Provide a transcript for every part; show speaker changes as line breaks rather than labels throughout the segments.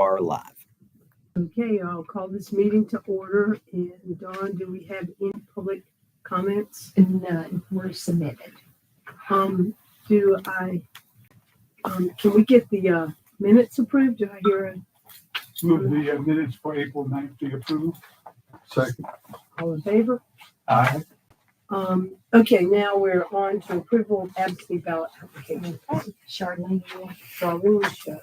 are live.
Okay, I'll call this meeting to order. And Dawn, do we have any public comments?
None were submitted.
Can we get the minutes approved? Do I hear
Move the minutes for April 9th be approved. Second.
all in favor?
Aye.
Okay, now we're on to approval of absentee ballot application.
Charlene.
Darlene, show.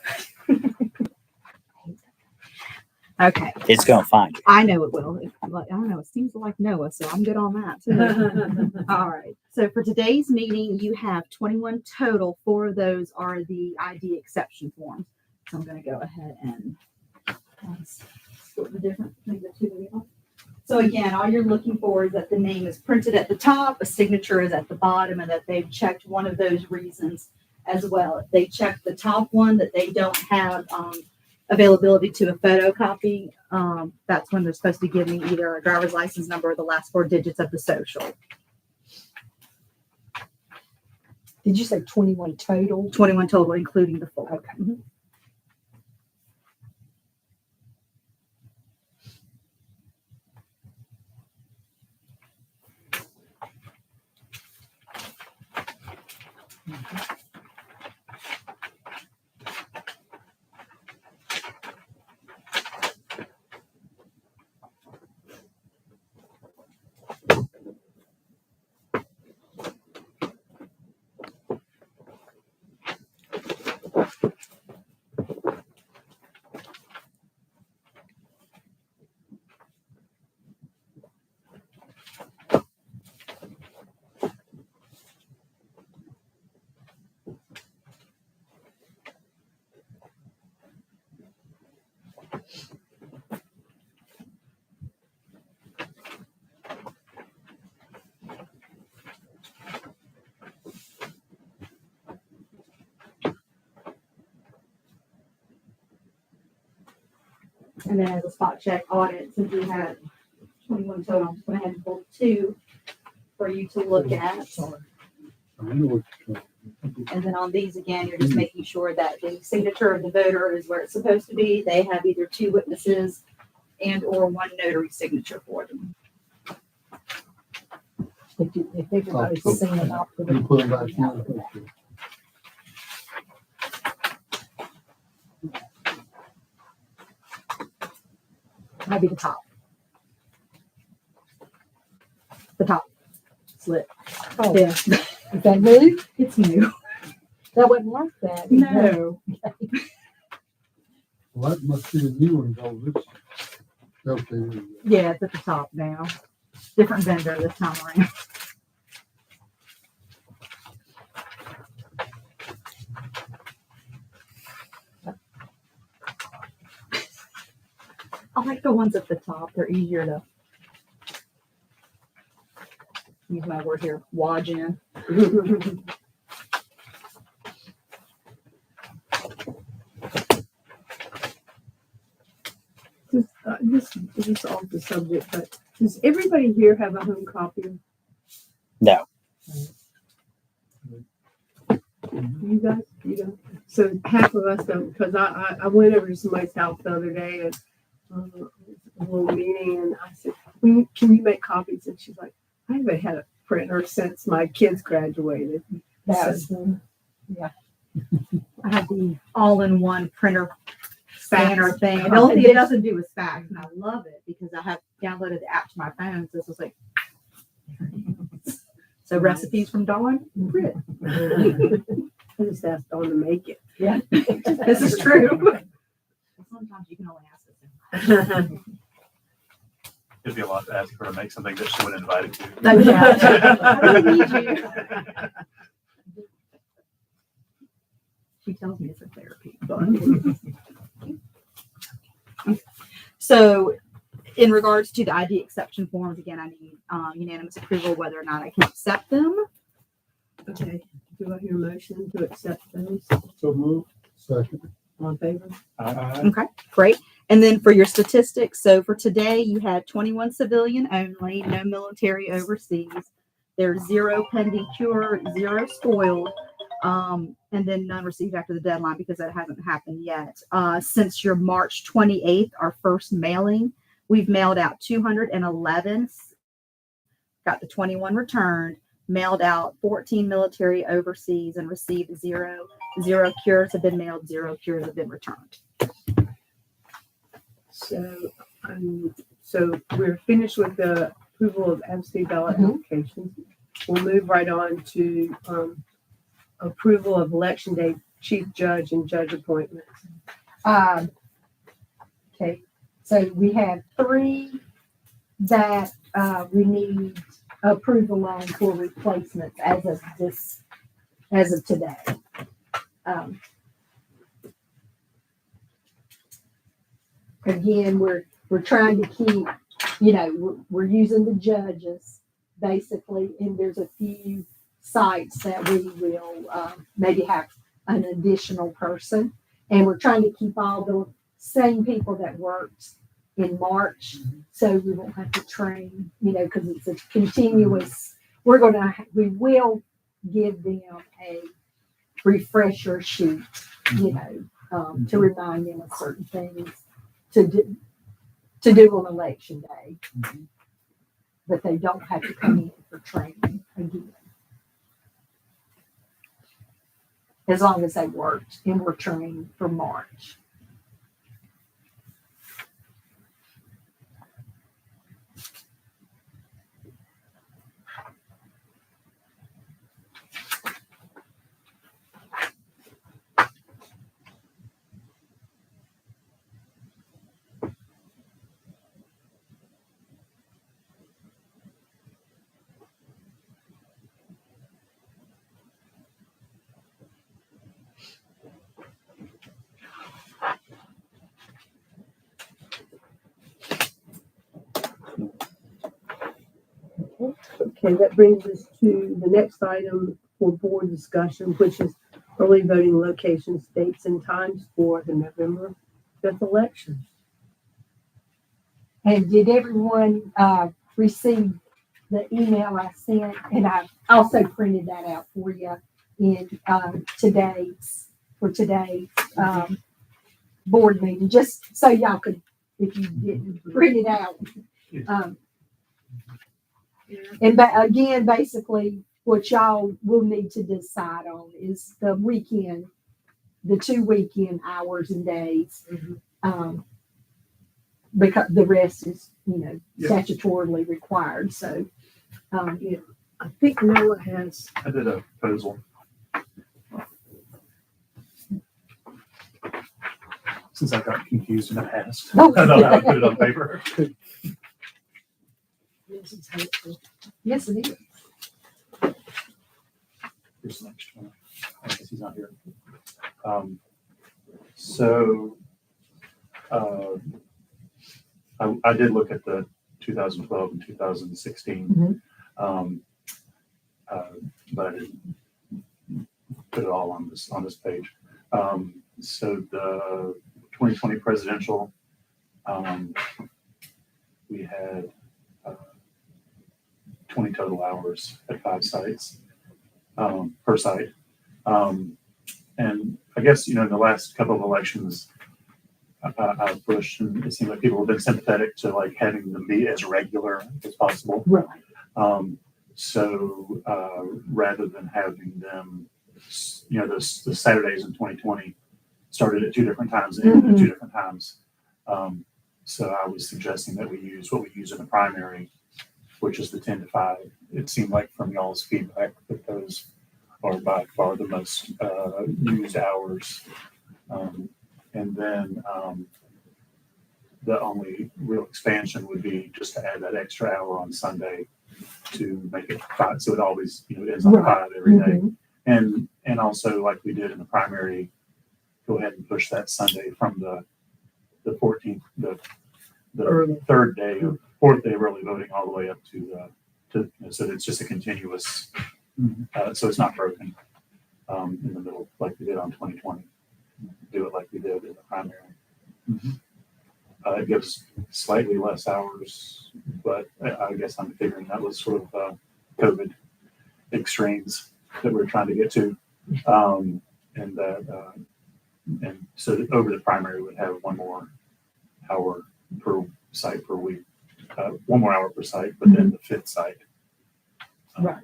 Okay.
It's going to find you.
I know it will. I don't know. It seems like Noah, so I'm good on that too. All right. So for today's meeting, you have 21 total. 4 of those are the ID exception forms. So I'm going to go ahead and split the difference between the two. So again, all you're looking for is that the name is printed at the top, a signature is at the bottom, and that they've checked one of those reasons as well. If they check the top one that they don't have availability to a photocopy, that's when they're supposed to give me either a driver's license number or the last 4 digits of the social.
Did you say 21 total?
21 total, including the full.
Okay.
Mhm. And then as a spot check audit, since we had 21 total, I'm just going ahead and pull 2 for you to look at. And then on these, again, you're just making sure that the signature of the voter is where it's supposed to be. They have either 2 witnesses and or 1 notary signature for them.
If everybody's seen it up for
You put them back in.
Maybe the top. The top slip.
Oh,
Yeah,
is that new?
it's new.
That wasn't like that.
No.
Well, that must be the new one, though. This, okay.
Yeah, it's at the top now. Different vendor this time around. I like the ones at the top. They're easier to use my word here, lodge in.
This is off the subject, but does everybody here have a home copier?
No.
You guys? You don't? So half of us don't, because I went over to somebody's house the other day and a little meeting, and I said, can you make copies? And she's like, I haven't had a printer since my kids graduated.
That's,
I have the all-in-one printer scanner thing. And the only thing it doesn't do is fax, and I love it because I have downloaded the app to my phone. So this was like, so recipes from Dawn, print.
I just asked Dawn to make it.
Yeah, this is true. Sometimes you can only ask us.
It'd be a lot to ask her to make something that she would invite it to.
I really need you. She tells me it's a therapy. So, in regards to the ID exception forms, again, I need unanimous approval whether or not I can accept them.
Okay. Do I hear a motion to accept those?
So move. Second.
All in favor?
Okay, great. And then for your statistics, so for today, you had 21 civilian only, no military overseas. There's 0 pending cure, 0 spoiled. and then none received after the deadline because that hasn't happened yet. Since your March 28th, our first mailing, we've mailed out 211, got the 21 returned, mailed out 14 military overseas, and received zero. 0 cures have been mailed, 0 cures have been returned.
So we're finished with the approval of absentee ballot applications. We'll move right on to approval of election day chief judge and judge appointments.
Okay, so we have 3 that we need approval on for replacements as of today. Again, we're trying to keep, we're using the judges basically, and there's a few sites that we will maybe have an additional person, and we're trying to keep all the same people that worked in March, so we won't have to train, because it's a continuous. We will give them a refresher sheet, to remind them of certain things to do on election day, but they don't have to come in for training again. As long as they worked and were trained for March.
Okay, that brings us to the next item for board discussion, which is early voting locations, dates, and times for the November 5th election.
And did everyone receive the email I sent? And I also printed that out for you in today's board meeting, just so y'all could, if you didn't print it out. And again, basically, what y'all will need to decide on is the 2 weekend hours and days. Because the rest is, statutorily required. So,
I think Noah has.
I did a proposal. Since I got confused in the past, I thought I would put it on paper.
yes, it is.
Here's the next one. I guess he's not here. I did look at the 2012 and 2016, but I didn't put it all on this page. So the 2020 presidential, we had 20 total hours at 5 sites per site. And I guess, in the last couple of elections, I've pushed, and it seems like people have been sympathetic to like having them be as regular as possible.
Right.
So rather than having them, the Saturdays in 2020 started at 2 different times and ended at 2 different times. So I was suggesting that we use what we use in the primary, which is the 10 to 5. It seemed like from y'all's feedback that those are by far the most used hours. And then the only real expansion would be just to add that extra hour on Sunday to make it 5. So it always, ends on 5 every day. And also, like we did in the primary, go ahead and push that Sunday from the 14th, the fourth day of early voting all the way up to so it's just a continuous, so it's not broken in the middle like we did on 2020. Do it like we did in the primary. It gives slightly less hours, but I guess I'm figuring that was sort of COVID extremes that we're trying to get to. and that, and so that over the primary would have 1 more hour per site per week, 1 more hour per site, but then the 5th site.
Right.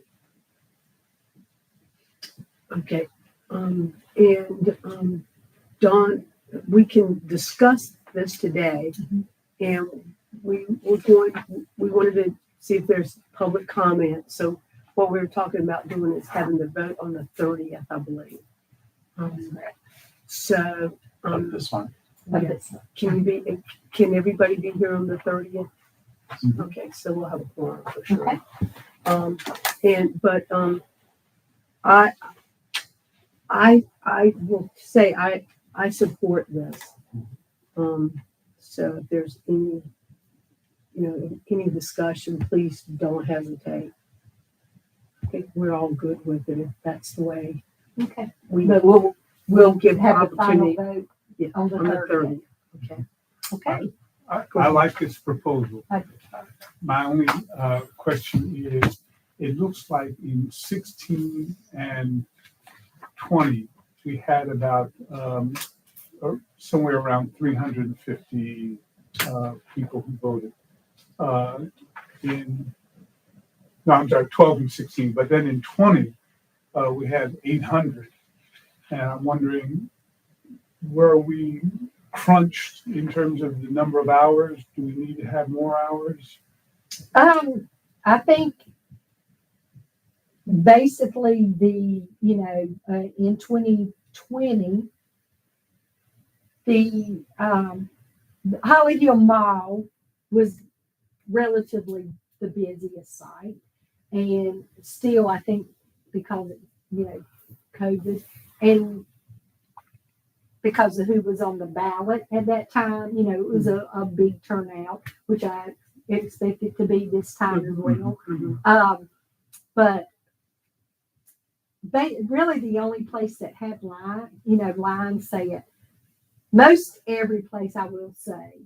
Okay, Dawn, we can discuss this today, and we wanted to see if there's public comment. So what we were talking about doing is having the vote on the 30th, I believe. So,
Of this one.
Of
yeah.
this.
Can everybody be here on the 30th? Okay, so we'll have a quorum for sure.
Okay.
I will say I support this. So if there's any discussion, please don't hesitate. I think we're all good with it if that's the way
Okay.
we'll give
Have the final
opportunity
vote
yeah,
on the 30th.
Okay.
Okay.
I like this proposal.
I-
My only question is, it looks like in 16 and 20, we had about somewhere around 350 people who voted. I'm sorry, 12 and 16, but then in 20, we had 800. And I'm wondering, were we crunched in terms of the number of hours? Do we need to have more hours?
I think basically in 2020, the Holly Hill Mall was relatively the busiest site. And still, I think because of, COVID and because of who was on the ballot at that time, it was a big turnout, which I expect it to be this time as well. But really the only place that had lines say it, most every place I will say,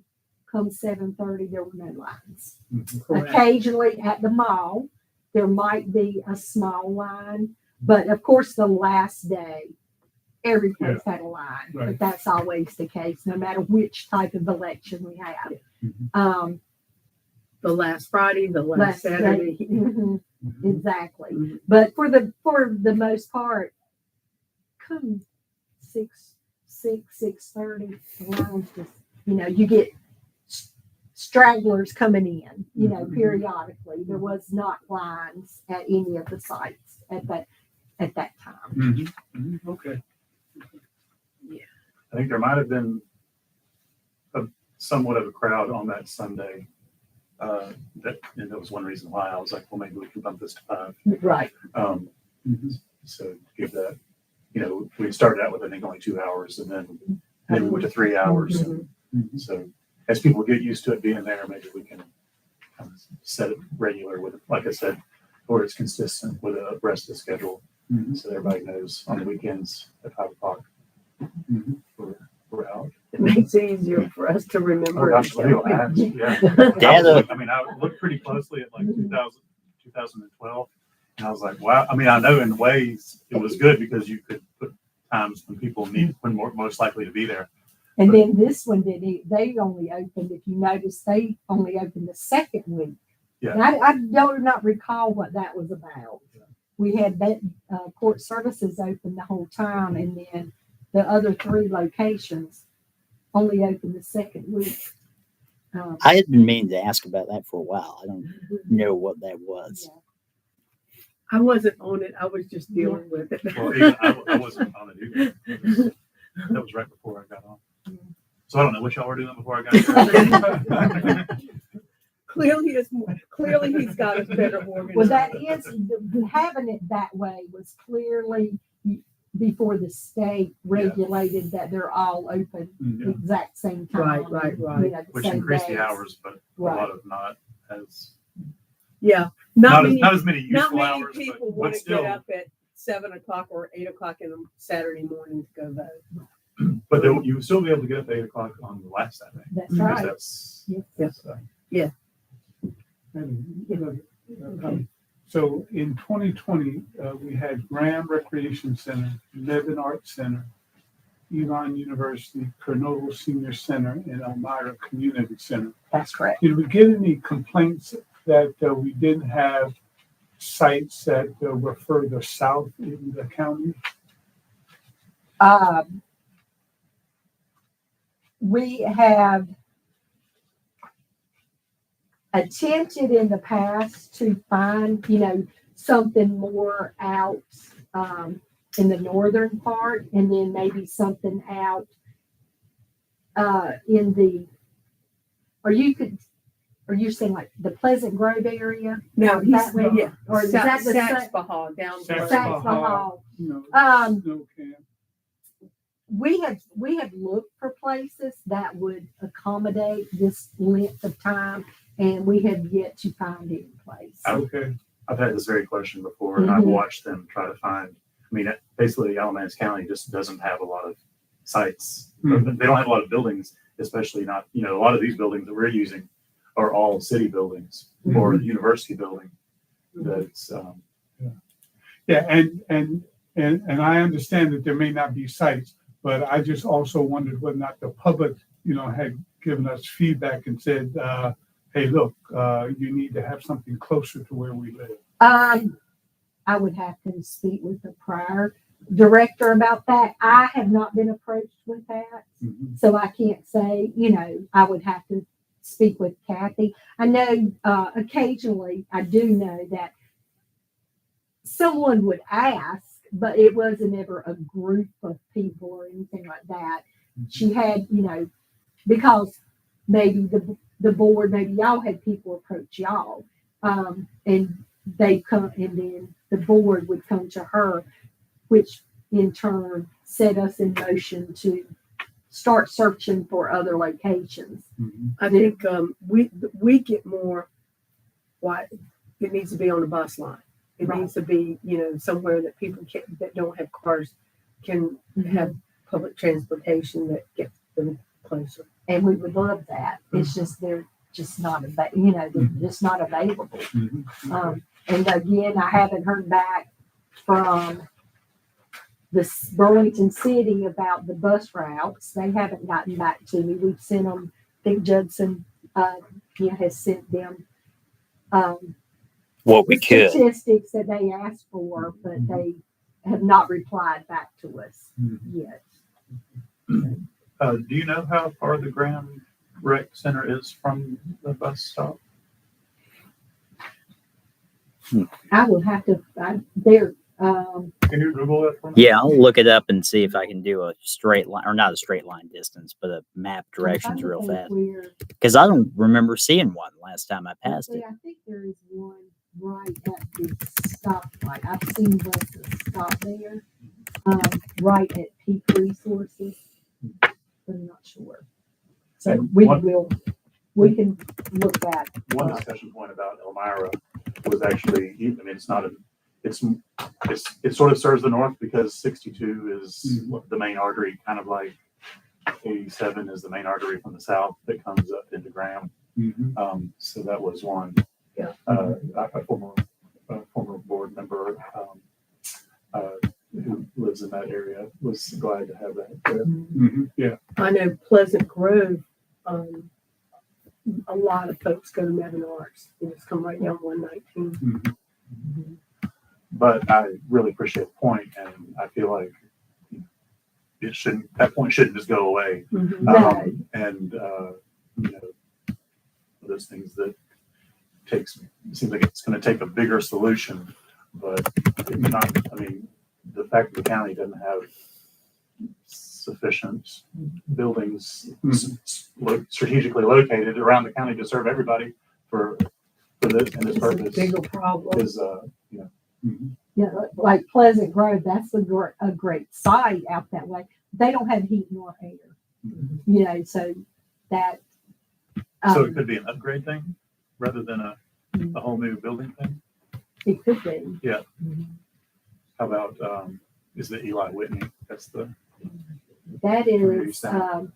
come 7:30, there were no lines.
Correct.
Occasionally at the mall, there might be a small line, but of course the last day, every place had a line.
Right.
But that's always the case, no matter which type of election we have.
The last Friday, the last Saturday.
Mhm, exactly.
Mhm.
But for the most part, come 6:30, the lines just, you get stragglers coming in, periodically. There was not lines at any of the sites at that time.
Okay.
I think there might have been somewhat of a crowd on that Sunday. And that was one reason why I was like, well, maybe we can bump this to 5.
Right.
So give that, we started out with, I think, only 2 hours, and then we went to 3 hours. So as people get used to it being there, maybe we can kind of set it regular with, like I said, or it's consistent with a rest of the schedule. So everybody knows on the weekends at 5 o'clock, we're out.
It makes it easier for us to remember.
Oh, gosh, yeah.
Yeah,
I looked pretty closely at like 2012, and I was like, wow. I mean, I know in ways it was good because you could put times when people when most likely to be there.
And then this one they only opened, if you notice, they only opened the second week.
Yeah.
And I do not recall what that was about. We had that court services open the whole time, and then the other 3 locations only opened the second week.
I had been meaning to ask about that for a while. I don't know what that was.
I wasn't on it. I was just dealing with it.
Well, even I wasn't on it either. That was right before I got on. So I don't know what y'all were doing before I got here.
Clearly, he's got us better organized.
Well, that is, having it that way was clearly before the state regulated that they're all open the exact same time.
Right.
The
Which
same
increased
days.
the hours, but a lot of not as
Yeah,
not as many
not
useful
many
hours,
people
but
want to
still.
get up at 7 o'clock or 8 o'clock in the Saturday morning to go vote.
But you would still be able to get up at 8 o'clock on the last Saturday.
That's
Because
right.
that's
Yes.
so.
Okay. So in 2020, we had Graham Recreation Center, Levin Arts Center, Elon University, Kernodle Senior Center, and Elmira Community Center.
That's correct.
Did we get any complaints that we didn't have sites that were further south in the county?
We have attempted in the past to find, something more out in the northern part, and then maybe something out in the, are you saying like the Pleasant Grove area?
No,
That way?
yeah.
Or is that the
Saxbahaw down
Saxbahaw.
below.
Saxbahaw?
You know,
Um,
snow camp.
we have looked for places that would accommodate this length of time, and we have yet to find any place.
Okay.
I've had this very question before, and I've watched them try to find. I mean, basically, Alamance County just doesn't have a lot of sites.
Mhm.
They don't have a lot of buildings, especially not. A lot of these buildings that we're using are all city buildings or the university building. That's
Yeah, and I understand that there may not be sites, but I just also wondered whether or not the public, had given us feedback and said, hey, look, you need to have something closer to where we live.
I would have to speak with the prior director about that. I have not been approached with that, so I can't say, I would have to speak with Kathy. I know occasionally I do know that someone would ask, but it wasn't ever a group of people or anything like that. She had, because maybe the board, maybe y'all had people approach y'all, and they come, and then the board would come to her, which in turn set us in motion to start searching for other locations.
I think we get more. Why it needs to be on a bus line. It
Right.
needs to be somewhere that people that don't have cars can have public transportation that gets them closer.
And we would love that. It's just they're just not they're just not available. And again, I haven't heard back from the Burlington City about the bus routes. They haven't gotten back to me. We've sent them. I think Judson, has sent them
What we could.
statistics that they asked for, but they have not replied back to us yet.
Do you know how far the Graham Rec Center is from the bus stop?
I will have to. They're
Can you Google that for me?
Yeah, I'll look it up and see if I can do a straight line, or not a straight line distance, but a map directions real fast. Because I don't remember seeing one last time I passed it.
I think there is one right at the stoplight. I've seen buses stop there, right at Peak Resources, but I'm not sure. So
And
we can look back.
One discussion point about Elmira was actually, it sort of serves the north because 62 is the main artery, kind of like 87 is the main artery from the south that comes up into Graham. So that was one.
Yeah.
A former board member who lives in that area was glad to have that.
Yeah.
I know Pleasant Grove. A lot of folks go to Mevin Arts. They just come right down 119.
But I really appreciate the point, and I feel like that point shouldn't just go away.
No.
Those things that it seems like it's going to take a bigger solution, but it's not. I mean, the fact that the county doesn't have sufficient buildings strategically located around the county to serve everybody for this and this
It's a
purpose
bigger problem.
is
Yeah, like Pleasant Grove, that's a great site out that way. They don't have heat nor air, so that.
so it could be an upgrade thing rather than a whole new building thing.
It could be.
Yeah. How about is the Eli Whitney? That's the
That is,
center.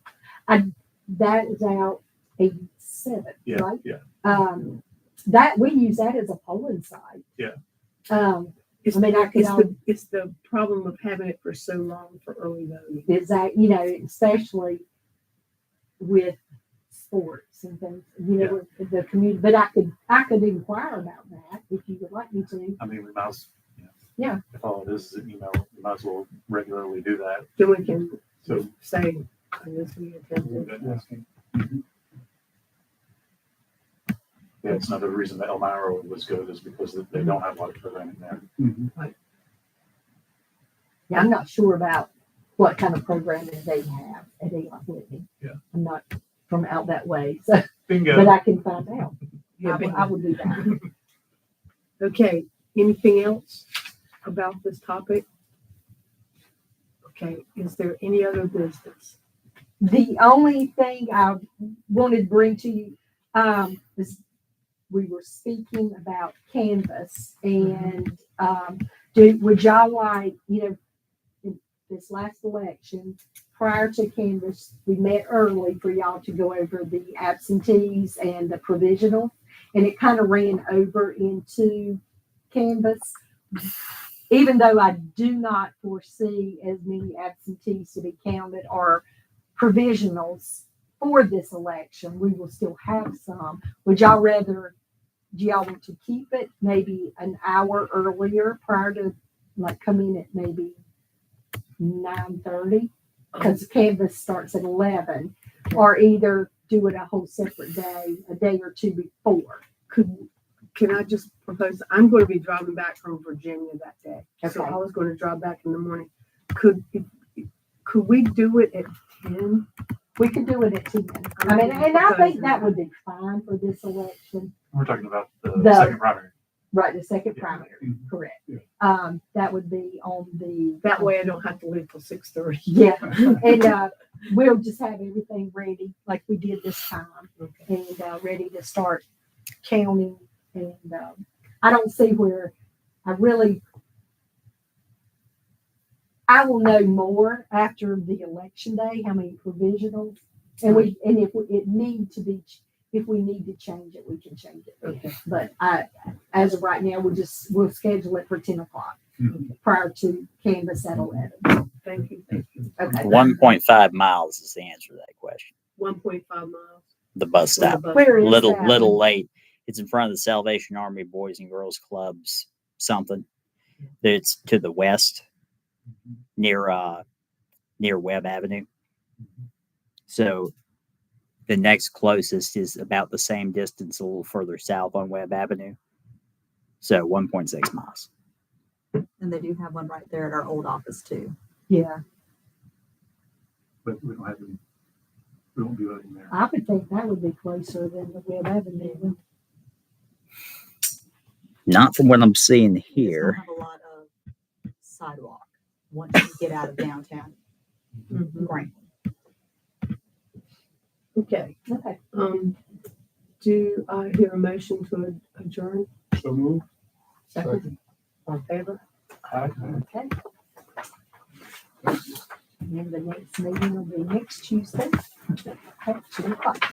that is out 87,
Yeah,
right?
yeah.
That we use that as a polling site.
Yeah.
It's,
I mean, I could
it's the problem of having it for so long for early voting.
is that, you know, especially with sports and things, you know, with the community, but I could inquire about that if you would like me to.
I mean, we might as,
Yeah.
if all it is an email, we might as well regularly do that.
Then we can
So,
say, unless we attend.
yeah, it's another reason that Elmira was good is because they don't have a lot of programming there.
Yeah, I'm not sure about what kind of programming they have at Eli Whitney.
Yeah.
I'm not from out that way, so, but
Bingo.
I can find out.
Yeah,
I will do that.
Okay, anything else about this topic? Okay, is there any other business?
The only thing I wanted to bring to you, is we were speaking about Canvas and, would y'all like, you know, in this last election, prior to Canvas, we met early for y'all to go over the absentees and the provisional, and it kind of ran over into Canvas. Even though I do not foresee as many absentees to be counted or provisionals for this election, we will still have some. Would y'all rather, do y'all want to keep it maybe an hour earlier prior to, like, come in at maybe 9:30? Because Canvas starts at 11, or either do it a whole separate day, a day or two before.
Can I just propose, I'm going to be driving back from Virginia that day. So
Okay.
I was going to drive back in the morning. Could we do it at 10?
We could do it at 10. I mean, and I think that would be fine for this election.
We're talking about the
The-
second primary.
Right, the second
Yeah.
primary, correct.
Yeah.
That would be on the.
That way I don't have to leave till 6:30.
Yeah, and we'll just have everything ready like we did this time,
Okay.
and ready to start counting. And I don't see where I will know more after the election day, how many provisionals, and if we need to change it, we can change it.
Okay.
But as of right now, we'll schedule it for 10 o'clock prior to Canvas at 11.
Thank you.
Okay.
1.5 miles is the answer to that question.
1.5 miles.
The bus
Where the
stop.
bus-
Where is
Little
that?
late. It's in front of the Salvation Army Boys and Girls Clubs. Something. It's to the west, near Webb Avenue. So the next closest is about the same distance, a little further south on Webb Avenue. So 1.6 miles.
And they do have one right there at our old office too.
Yeah,
But we don't have any, we won't be voting there.
I would think that would be closer than the Webb Avenue.
Not from what I'm seeing
We just don't
here.
have a lot of sidewalk once you get out of downtown
Mhm.
Grant.
Okay.
Okay.
Do I hear a motion to adjourn?
So move.
Second. All in favor?
Okay. And the next meeting will be next Tuesday at 2 o'clock.